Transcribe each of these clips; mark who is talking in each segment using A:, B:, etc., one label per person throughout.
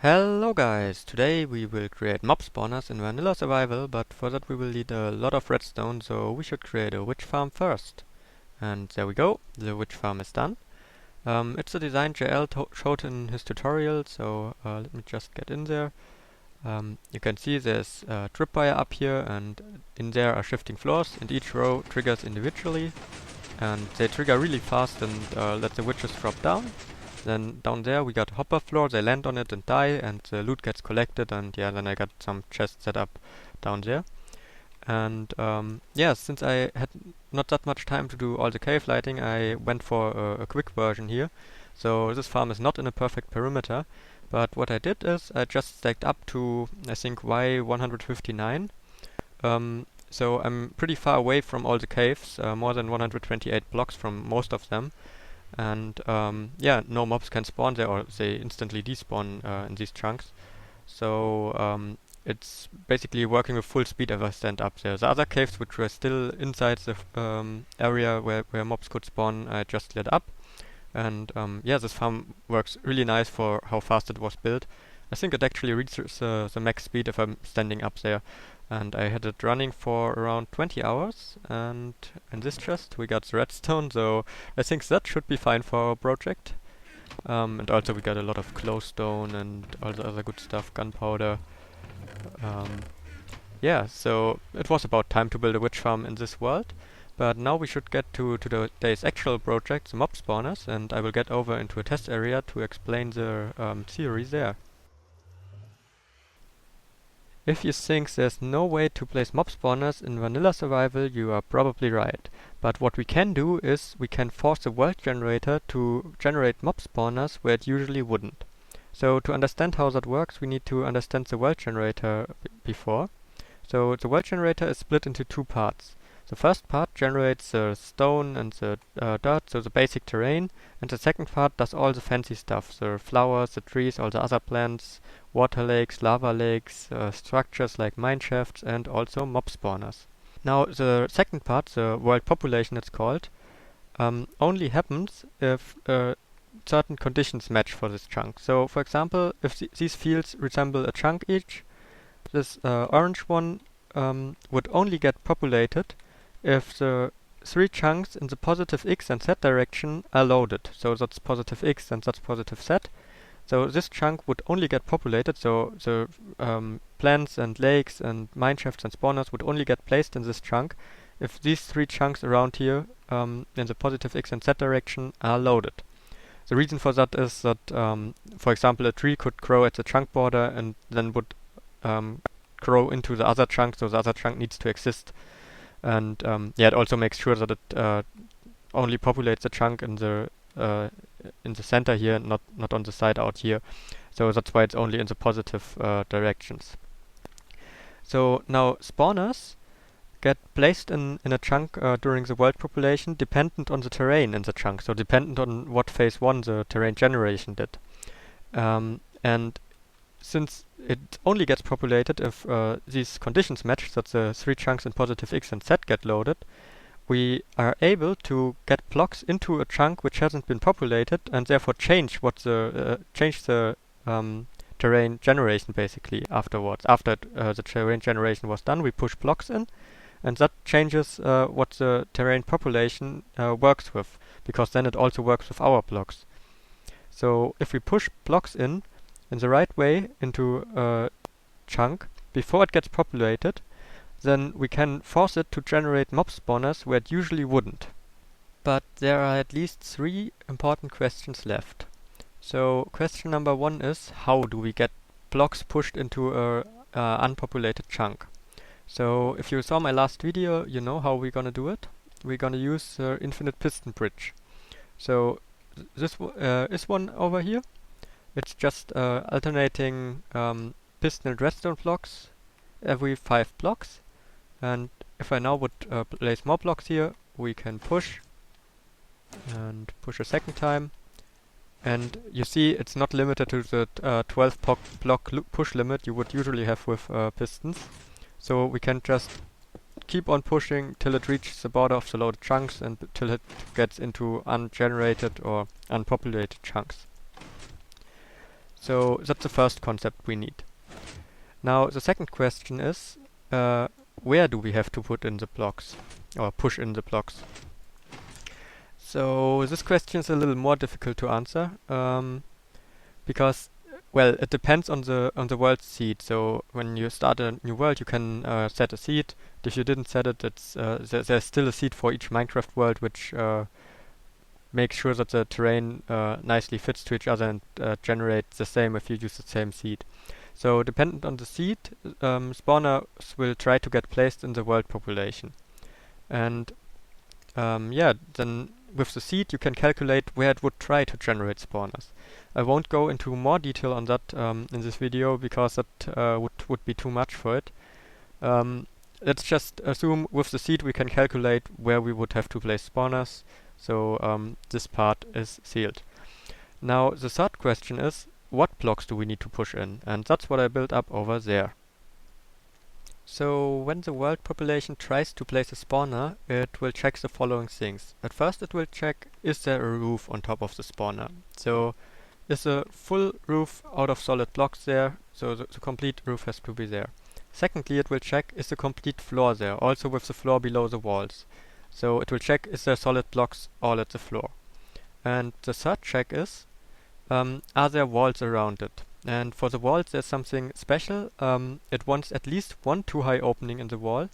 A: Hello guys! Today we will create mob spawners in vanilla survival, but for that we will need a lot of redstone, so we should create a witch farm first. And there we go, the witch farm is done. It's a design JL showed in his tutorial, so let me just get in there. You can see there's a tripwire up here, and in there are shifting floors, and each row triggers individually. And they trigger really fast and let the witches drop down. Then down there we got a hopper floor, they land on it and die, and the loot gets collected, and yeah, then I got some chests set up down there. And yeah, since I had not that much time to do all the cave lighting, I went for a quick version here. So this farm is not in a perfect perimeter, but what I did is I just stacked up to, I think, Y159. So I'm pretty far away from all the caves, more than 128 blocks from most of them. And yeah, no mobs can spawn there, or they instantly despawn in these chunks. So it's basically working with full speed if I stand up there. The other caves, which were still inside the area where mobs could spawn, I just lit up. And yeah, this farm works really nice for how fast it was built. I think it actually reaches the max speed if I'm standing up there. And I had it running for around 20 hours, and in this chest we got the redstone, so I think that should be fine for our project. And also we got a lot of glowstone and all the other good stuff, gunpowder. Yeah, so it was about time to build a witch farm in this world. But now we should get to today's actual project, the mob spawners, and I will get over into a test area to explain the theory there. If you think there's no way to place mob spawners in vanilla survival, you are probably right. But what we can do is we can force the world generator to generate mob spawners where it usually wouldn't. So to understand how that works, we need to understand the world generator before. So the world generator is split into two parts. The first part generates the stone and the dirt, so the basic terrain, and the second part does all the fancy stuff, the flowers, the trees, all the other plants, water lakes, lava lakes, structures like mine shafts, and also mob spawners. Now the second part, the world population it's called, only happens if certain conditions match for this chunk. So for example, if these fields resemble a chunk each, this orange one would only get populated if the three chunks in the positive x and z direction are loaded. So that's positive x and that's positive z. So this chunk would only get populated, so the plants and lakes and mineshafts and spawners would only get placed in this chunk if these three chunks around here in the positive x and z direction are loaded. The reason for that is that, for example, a tree could grow at the chunk border and then would grow into the other chunk, so the other chunk needs to exist. And yeah, it also makes sure that it only populates the chunk in the center here, not on the side out here. So that's why it's only in the positive directions. So now spawners get placed in a chunk during the world population dependent on the terrain in the chunk, so dependent on what phase 1 the terrain generation did. And since it only gets populated if these conditions match, that the three chunks in positive x and z get loaded, we are able to get blocks into a chunk which hasn't been populated, and therefore change the terrain generation basically afterwards. After the terrain generation was done, we push blocks in, and that changes what the terrain population works with, because then it also works with our blocks. So if we push blocks in the right way into a chunk before it gets populated, then we can force it to generate mob spawners where it usually wouldn't. But there are at least 3 important questions left. So question number 1 is, how do we get blocks pushed into a unpopulated chunk? So if you saw my last video, you know how we're gonna do it. We're gonna use the infinite piston bridge. So this is one over here. It's just alternating piston and redstone blocks every 5 blocks. And if I now would place more blocks here, we can push and push a second time. And you see it's not limited to the 12 block push limit you would usually have with pistons. So we can just keep on pushing till it reaches the border of the loaded chunks and till it gets into ungenerated or unpopulated chunks. So that's the first concept we need. Now the second question is, where do we have to put in the blocks, or push in the blocks? So this question is a little more difficult to answer, because, well, it depends on the world seed. So when you start a new world, you can set a seed. If you didn't set it, it's there's still a seed for each Minecraft world, which makes sure that the terrain nicely fits to each other and generates the same if you use the same seed. So dependent on the seed, spawners will try to get placed in the world population. And yeah, then with the seed you can calculate where it would try to generate spawners. I won't go into more detail on that in this video because that would be too much for it. Let's just assume with the seed we can calculate where we would have to place spawners. So this part is sealed. Now the third question is, what blocks do we need to push in? And that's what I built up over there. So when the world population tries to place a spawner, it will check the following things. At first it will check, is there a roof on top of the spawner? So is a full roof out of solid blocks there? So the complete roof has to be there. Secondly, it will check, is the complete floor there, also with the floor below the walls. So it will check, is there solid blocks all at the floor? And the third check is, are there walls around it? And for the walls there's something special. It wants at least one too high opening in the wall,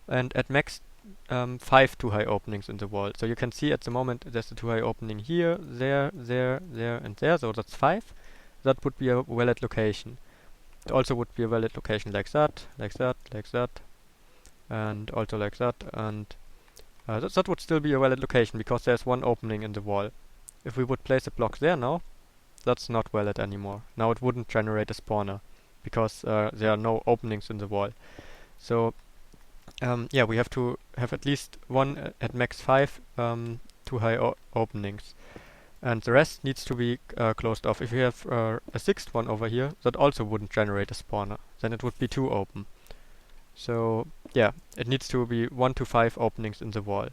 A: and at max 5 too high openings in the wall. So you can see at the moment there's a too high opening here, there, and there, so that's 5. That would be a valid location. It also would be a valid location like that, and also like that, and that would still be a valid location because there's one opening in the wall. If we would place a block there now, that's not valid anymore. Now it wouldn't generate a spawner because there are no openings in the wall. So yeah, we have to have at least one at max 5 too high openings, and the rest needs to be closed off. If we have a sixth one over here, that also wouldn't generate a spawner. Then it would be too open. So yeah, it needs to be 1 to 5 openings in the wall.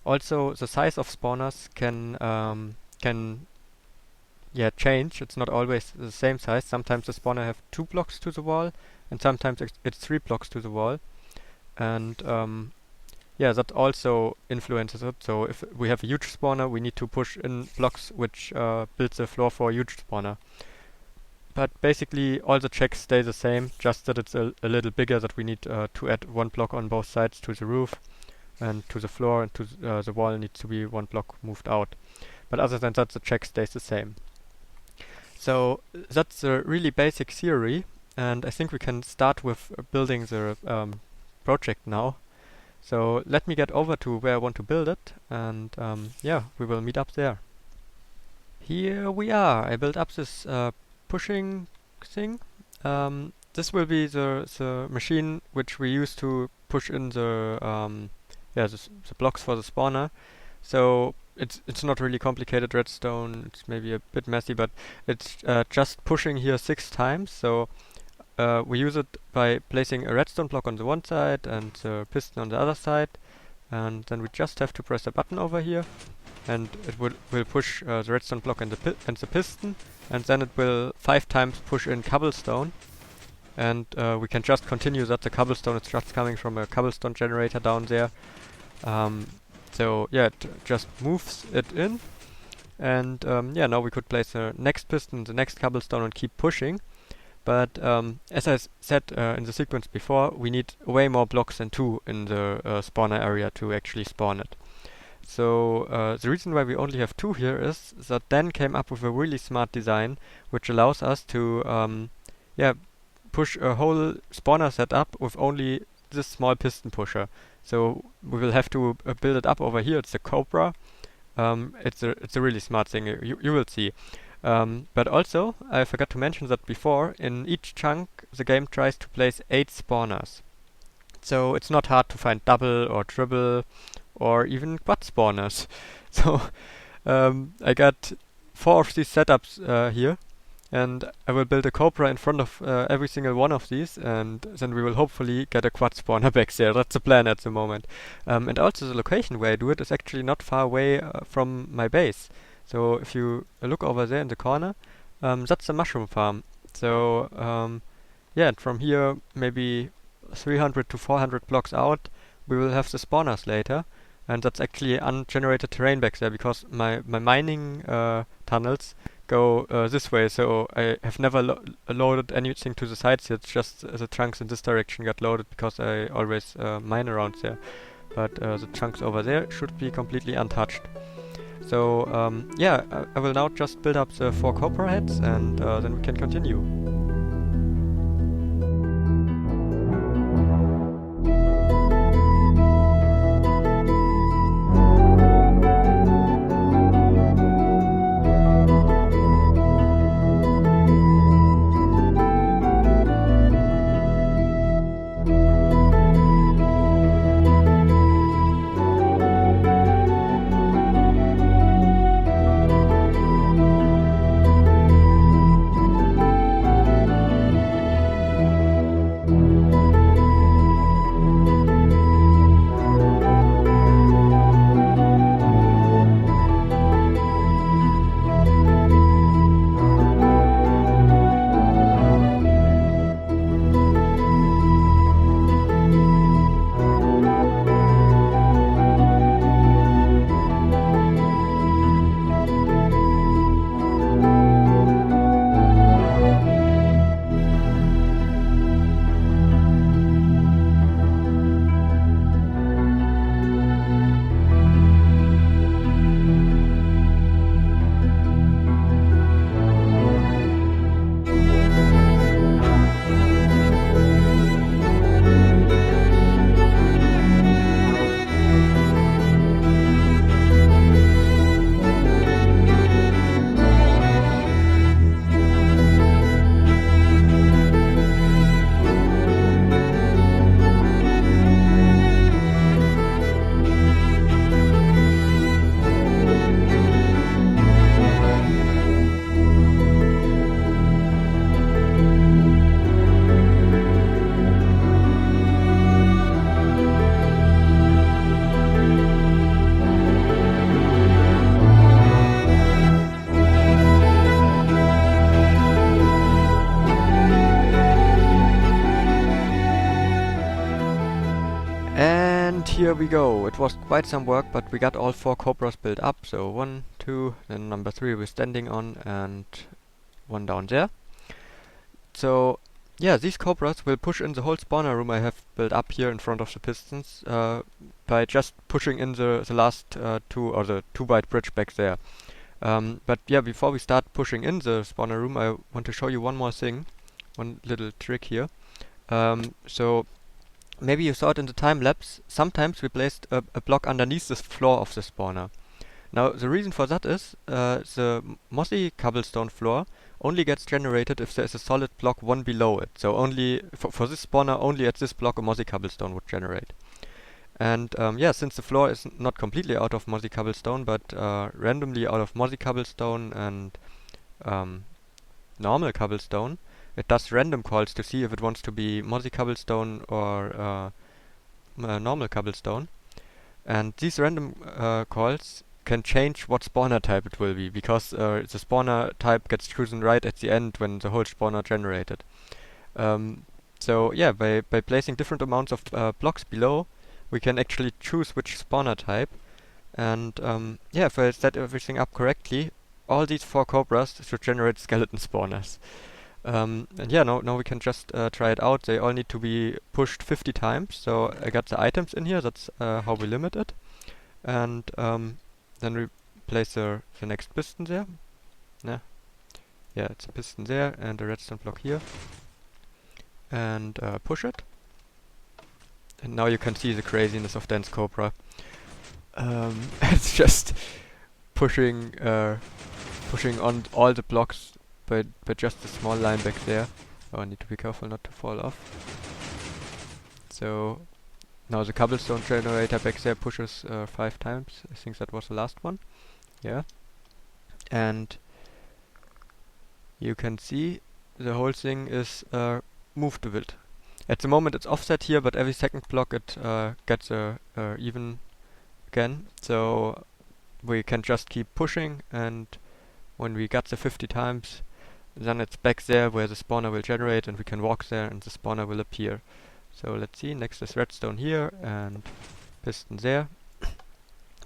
A: Also, the size of spawners can change. It's not always the same size. Sometimes the spawner have 2 blocks to the wall, and sometimes it's 3 blocks to the wall. And yeah, that also influences it. So if we have a huge spawner, we need to push in blocks which build the floor for a huge spawner. But basically all the checks stay the same, just that it's a little bigger, that we need to add 1 block on both sides to the roof and to the floor, and to the wall needs to be 1 block moved out. But other than that, the check stays the same. So that's a really basic theory, and I think we can start with building the project now. So let me get over to where I want to build it, and yeah, we will meet up there. Here we are. I built up this pushing thing. This will be the machine which we use to push in the the blocks for the spawner. So it's not really complicated redstone. It's maybe a bit messy, but it's just pushing here 6 times. So we use it by placing a redstone block on the one side and the piston on the other side, and then we just have to press a button over here, and it will push the redstone block and the piston, and then it will 5 times push in cobblestone, and we can just continue that. The cobblestone is just coming from a cobblestone generator down there. So yeah, it just moves it in, and yeah, now we could place the next piston, the next cobblestone, and keep pushing. But as I said in the sequence before, we need way more blocks than 2 in the spawner area to actually spawn it. So the reason why we only have 2 here is that Dan came up with a really smart design which allows us to push a whole spawner setup with only this small piston pusher. So we will have to build it up over here. It's a copra. It's a really smart thing. You will see. But also, I forgot to mention that before, in each chunk the game tries to place 8 spawners. So it's not hard to find double or triple or even quad spawners. So I got 4 of these setups here, and I will build a copra in front of every single one of these, and then we will hopefully get a quad spawner back there. That's the plan at the moment. And also the location where I do it is actually not far away from my base. So if you look over there in the corner, That's the mushroom farm. So yeah, and from here maybe 300 to 400 blocks out, we will have the spawners later. And that's actually ungenerated terrain back there because my mining tunnels go this way, so I have never loaded anything to the sides yet. Just the chunks in this direction got loaded because I always mine around there. But the chunks over there should be completely untouched. So yeah, I will now just build up the 4 copra heads and then we can continue. And here we go. It was quite some work, but we got all 4 cobras built up. So 1, 2, then number 3 we're standing on, and 1 down there. So yeah, these cobras will push in the whole spawner room I have built up here in front of the pistons by just pushing in the last 2 or the 2-byte bridge back there. But yeah, before we start pushing in the spawner room, I want to show you one more thing, one little trick here. So maybe you saw it in the time lapse. Sometimes we placed a block underneath the floor of the spawner. Now the reason for that is the mossy cobblestone floor only gets generated if there is a solid block 1 below it. So only for this spawner, only at this block a mossy cobblestone would generate. And yeah, since the floor is not completely out of mossy cobblestone, but randomly out of mossy cobblestone and normal cobblestone, it does random calls to see if it wants to be mossy cobblestone or normal cobblestone. And these random calls can change what spawner type it will be, because the spawner type gets chosen right at the end when the whole spawner generated. So yeah, by placing different amounts of blocks below, we can actually choose which spawner type. And yeah, if I set everything up correctly, all these 4 cobras should generate skeleton spawners. And yeah, now we can just try it out. They all need to be pushed 50 times. So I got the items in here. That's how we limit it. And then we place the next piston there. Yeah, it's a piston there and a redstone block here. And push it. And now you can see the craziness of Dan's cobra. It's just pushing on all the blocks by just a small line back there. Oh, I need to be careful not to fall off. So now the cobblestone generator back there pushes 5 times. I think that was the last one. Yeah. And you can see the whole thing is moved a bit. At the moment it's offset here, but every second block it gets even again. So we can just keep pushing, and when we got the 50 times, then it's back there where the spawner will generate, and we can walk there and the spawner will appear. So let's see, next is redstone here and piston there.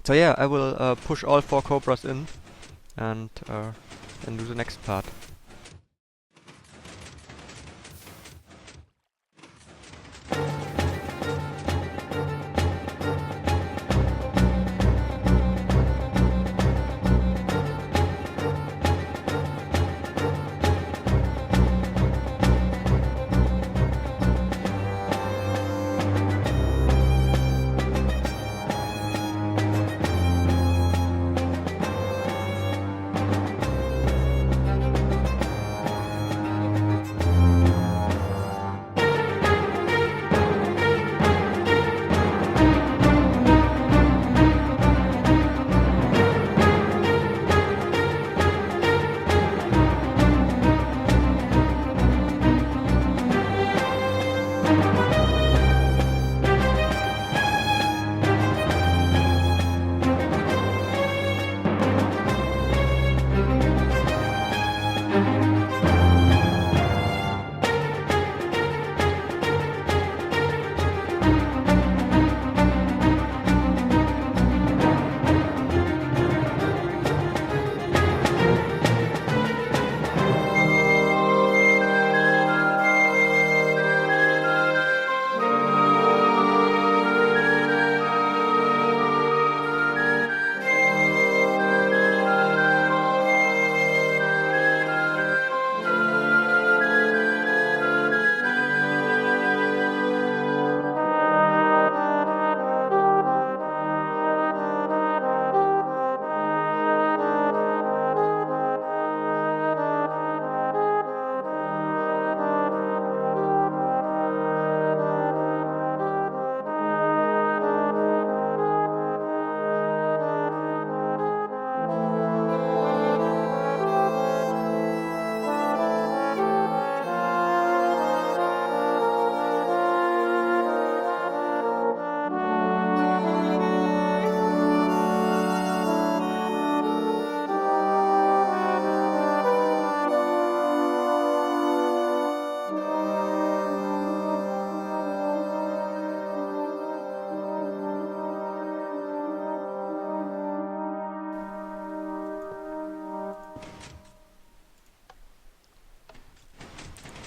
A: So yeah, I will push all 4 cobras in and then do the next part.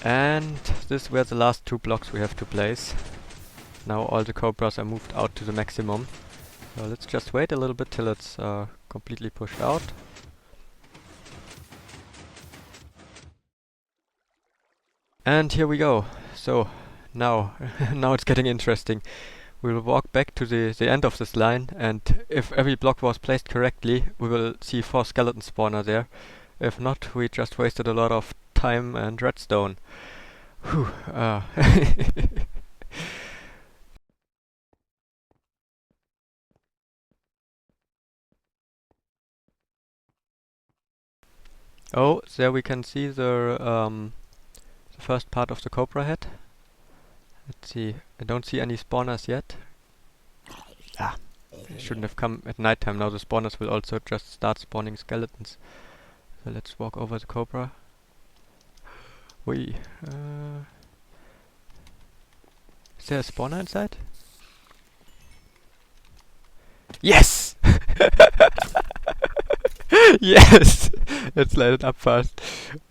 A: And this were the last 2 blocks we have to place. Now all the cobras are moved out to the maximum. So let's just wait a little bit till it's completely pushed out. And here we go. So now, now it's getting interesting. We will walk back to the end of this line, and if every block was placed correctly, we will see 4 skeleton spawner there. If not, we just wasted a lot of time and redstone. Whew, Oh, there we can see the first part of the cobra head. Let's see, I don't see any spawners yet. Ah, they shouldn't have come at nighttime. Now the spawners will also just start spawning skeletons. So let's walk over the cobra. Whee. Is there a spawner inside? Yes! Yes! Let's light it up fast.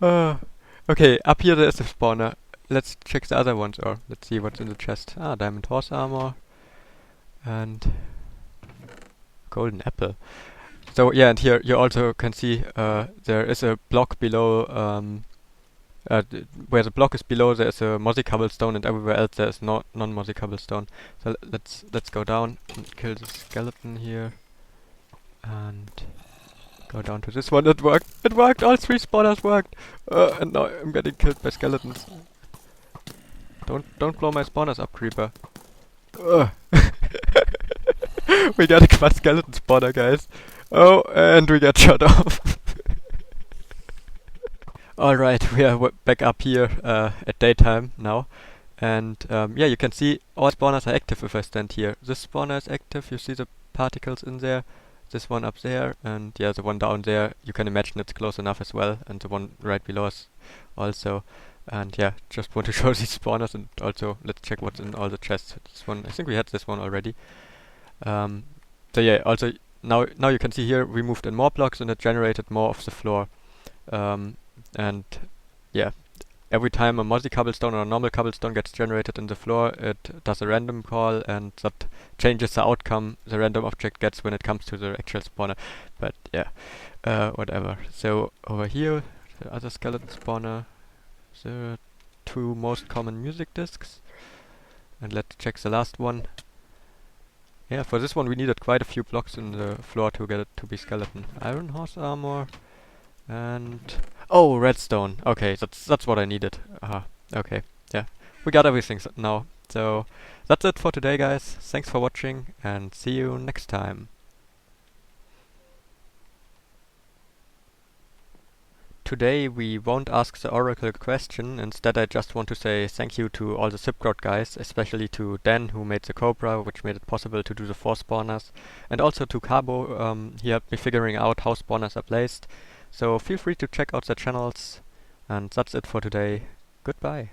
A: Okay, up here there's a spawner. Let's check the other ones, or let's see what's in the chest. Ah, diamond horse armor. And golden apple. So yeah, and here you also can see there is a block below, where the block is below there is a mossy cobblestone, and everywhere else there is non-mossy cobblestone. So let's go down and kill the skeleton here. And go down to this one. It worked! It worked! All 3 spawners worked! And now I'm getting killed by skeletons. Don't blow my spawners up, creeper. We got a quad skeleton spawner, guys. Oh, and we got shot off. Alright, we are back up here at daytime now. And yeah, you can see all spawners are active if I stand here. This spawner is active, you see the particles in there. This one up there, and yeah, the one down there, you can imagine it's close enough as well. And the one right below us also. And yeah, just want to show these spawners, and also let's check what's in all the chests. This one, I think we had this one already. So yeah, also now you can see here we moved in more blocks and it generated more of the floor. And yeah, every time a mossy cobblestone or a normal cobblestone gets generated in the floor, it does a random call, and that changes the outcome the random object gets when it comes to the actual spawner. But yeah, whatever. So over here, the other skeleton spawner, the two most common music discs. And let's check the last one. Yeah, for this one we needed quite a few blocks in the floor to get it to be skeleton. Iron horse armor and oh, redstone. Okay, that's what I needed. Okay, yeah, we got everything now. So that's it for today, guys. Thanks for watching and see you next time. Today we won't ask the oracle question. Instead, I just want to say thank you to all the Silk guys, especially to Dan, who made the copra, which made it possible to do the 4 spawners, and also to Kabo. He helped me figuring out how spawners are placed. So feel free to check out their channels, and that's it for today. Goodbye.